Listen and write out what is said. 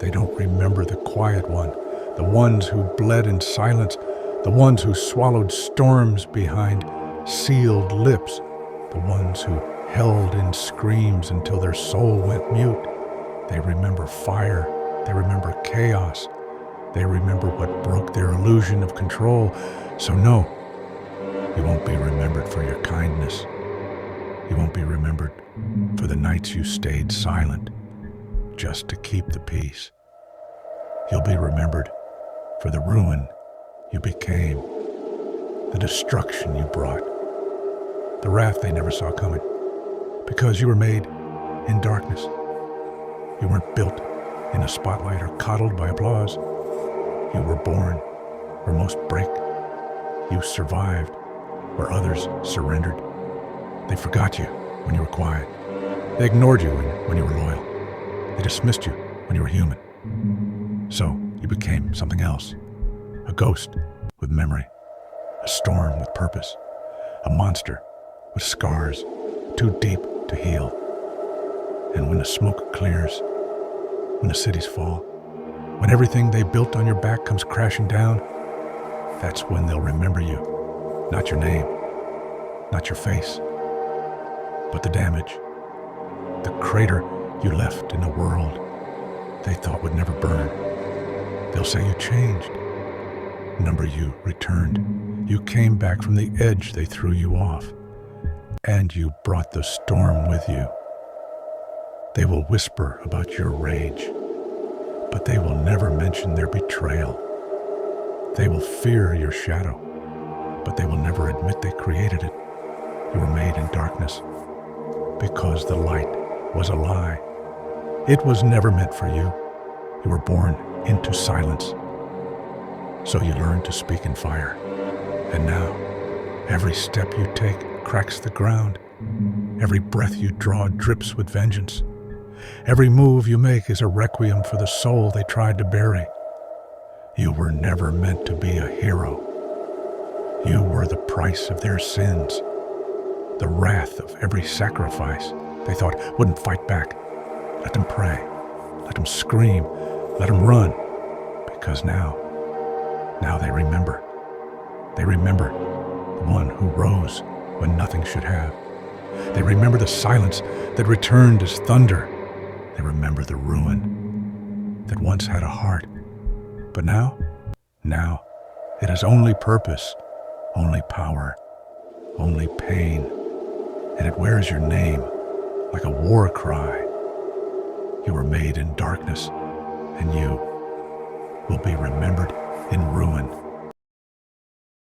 They don't remember the quiet one, the ones who bled in silence, the ones who swallowed storms behind sealed lips, the ones who held in screams until their soul went mute. They remember fire, they remember chaos, they remember what broke their illusion of control. So no, you won't be remembered for your kindness. You won't be remembered for the nights you stayed silent just to keep the peace. You'll be remembered for the ruin you became, the destruction you brought, the wrath they never saw coming, because you were made in darkness. You weren't built in a spotlight or coddled by applause. You were born where most break. You survived where others surrendered. They forgot you when you were quiet. They ignored you when you were loyal. They dismissed you when you were human. So you became something else, a ghost with memory, a storm with purpose, a monster with scars too deep to heal. And when the smoke clears, when the cities fall, when everything they built on your back comes crashing down, that's when they'll remember you. Not your name, not your face, but the damage, the crater you left in a world they thought would never burn. They'll say you changed. Number you returned. You came back from the edge they threw you off, and you brought the storm with you. They will whisper about your rage, but they will never mention their betrayal. They will fear your shadow, but they will never admit they created it. You were made in darkness because the light was a lie. It was never meant for you. You were born into silence. So you learned to speak in fire. And now, every step you take cracks the ground. Every breath you draw drips with vengeance. Every move you make is a requiem for the soul they tried to bury. You were never meant to be a hero. You were the price of their sins, the wrath of every sacrifice they thought wouldn't fight back. Let them pray, let them scream, let them run, because now they remember. They remember the one who rose when nothing should have. They remember the silence that returned as thunder. They remember the ruin that once had a heart. But now it has only purpose, only power, only pain. And it wears your name like a war cry. You were made in darkness, and you will be remembered in ruin.